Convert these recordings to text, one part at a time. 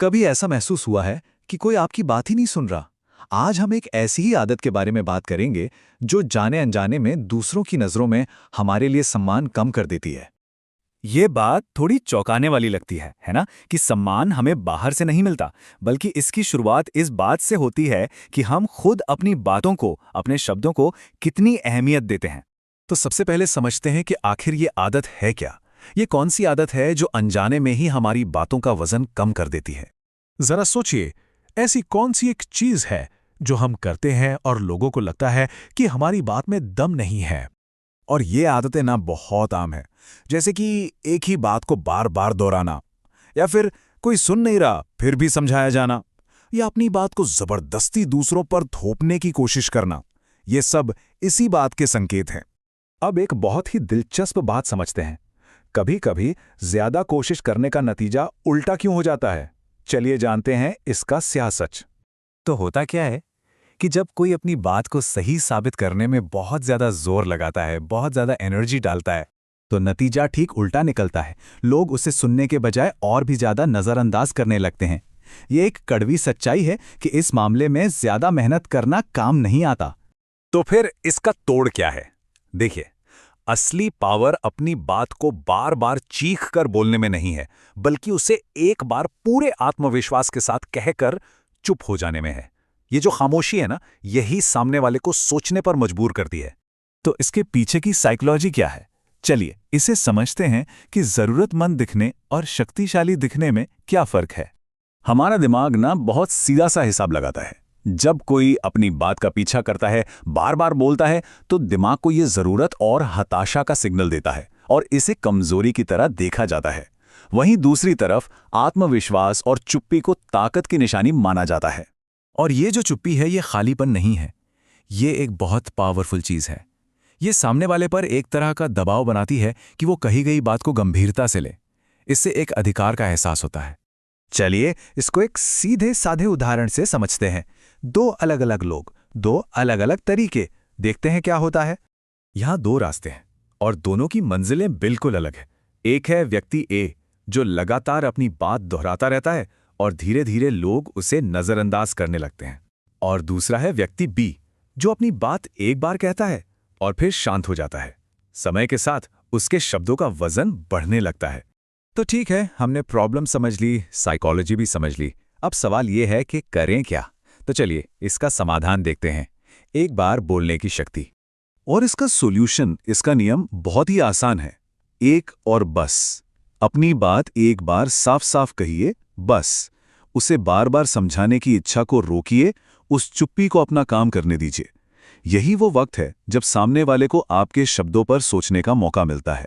कभी ऐसा महसूस हुआ है कि कोई आपकी बात ही नहीं सुन रहा? आज हम एक ऐसी ही आदत के बारे में बात करेंगे जो जाने अनजाने में दूसरों की नज़रों में हमारे लिए सम्मान कम कर देती है। ये बात थोड़ी चौंकाने वाली लगती है ना? कि सम्मान हमें बाहर से नहीं मिलता, बल्कि इसकी शुरुआत इस बात से होती है कि हम खुद अपनी बातों को, अपने शब्दों को कितनी अहमियत देते हैं। तो सबसे पहले समझते हैं कि आखिर ये आदत है क्या? ये कौन सी आदत है जो अनजाने में ही हमारी बातों का वजन कम कर देती है? जरा सोचिए, ऐसी कौन सी एक चीज है जो हम करते हैं और लोगों को लगता है कि हमारी बात में दम नहीं है। और ये आदतें ना बहुत आम है, जैसे कि एक ही बात को बार बार दोहराना, या फिर कोई सुन नहीं रहा फिर भी समझाया जाना, या अपनी बात को जबरदस्ती दूसरों पर थोपने की कोशिश करना। ये सब इसी बात के संकेत हैं। अब एक बहुत ही दिलचस्प बात समझते हैं। कभी कभी ज्यादा कोशिश करने का नतीजा उल्टा क्यों हो जाता है? चलिए जानते हैं इसका स्याह सच। तो होता क्या है कि जब कोई अपनी बात को सही साबित करने में बहुत ज्यादा जोर लगाता है, बहुत ज्यादा एनर्जी डालता है, तो नतीजा ठीक उल्टा निकलता है। लोग उसे सुनने के बजाय और भी ज्यादा नजरअंदाज करने लगते हैं। ये एक कड़वी सच्चाई है कि इस मामले में ज्यादा मेहनत करना काम नहीं आता। तो फिर इसका तोड़ क्या है? देखिए, असली पावर अपनी बात को बार बार चीख कर बोलने में नहीं है, बल्कि उसे एक बार पूरे आत्मविश्वास के साथ कहकर चुप हो जाने में है। ये जो खामोशी है ना, यही सामने वाले को सोचने पर मजबूर करती है। तो इसके पीछे की साइकोलॉजी क्या है? चलिए इसे समझते हैं कि जरूरतमंद दिखने और शक्तिशाली दिखने में क्या फर्क है। हमारा दिमाग ना बहुत सीधा सा हिसाब लगाता है। जब कोई अपनी बात का पीछा करता है, बार बार बोलता है, तो दिमाग को यह जरूरत और हताशा का सिग्नल देता है और इसे कमजोरी की तरह देखा जाता है। वहीं दूसरी तरफ आत्मविश्वास और चुप्पी को ताकत की निशानी माना जाता है। और ये जो चुप्पी है, ये खालीपन नहीं है, ये एक बहुत पावरफुल चीज है। ये सामने वाले पर एक तरह का दबाव बनाती है कि वो कही गई बात को गंभीरता से ले। इससे एक अधिकार का एहसास होता है। चलिए इसको एक सीधे साधे उदाहरण से समझते हैं। दो अलग अलग लोग, दो अलग अलग तरीके, देखते हैं क्या होता है। यहां दो रास्ते हैं और दोनों की मंजिलें बिल्कुल अलग है। एक है व्यक्ति ए, जो लगातार अपनी बात दोहराता रहता है और धीरे धीरे लोग उसे नजरअंदाज करने लगते हैं। और दूसरा है व्यक्ति बी, जो अपनी बात एक बार कहता है और फिर शांत हो जाता है। समय के साथ उसके शब्दों का वजन बढ़ने लगता है। तो ठीक है, हमने प्रॉब्लम समझ ली, साइकोलॉजी भी समझ ली। अब सवाल यह है कि करें क्या? तो चलिए इसका समाधान देखते हैं। एक बार बोलने की शक्ति। और इसका सॉल्यूशन, इसका नियम बहुत ही आसान है। एक और बस। अपनी बात एक बार साफ साफ कहिए, बस। उसे बार बार समझाने की इच्छा को रोकिए, उस चुप्पी को अपना काम करने दीजिए। यही वो वक्त है जब सामने वाले को आपके शब्दों पर सोचने का मौका मिलता है।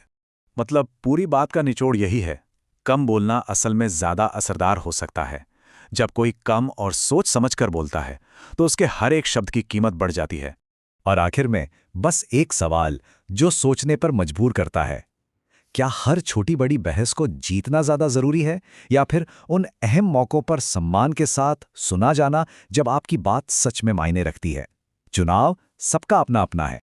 मतलब पूरी बात का निचोड़ यही है, कम बोलना असल में ज्यादा असरदार हो सकता है। जब कोई कम और सोच समझकर बोलता है, तो उसके हर एक शब्द की कीमत बढ़ जाती है। और आखिर में बस एक सवाल जो सोचने पर मजबूर करता है। क्या हर छोटी बड़ी बहस को जीतना ज्यादा जरूरी है, या फिर उन अहम मौकों पर सम्मान के साथ सुना जाना जब आपकी बात सच में मायने रखती है? चुनाव सबका अपना अपना है।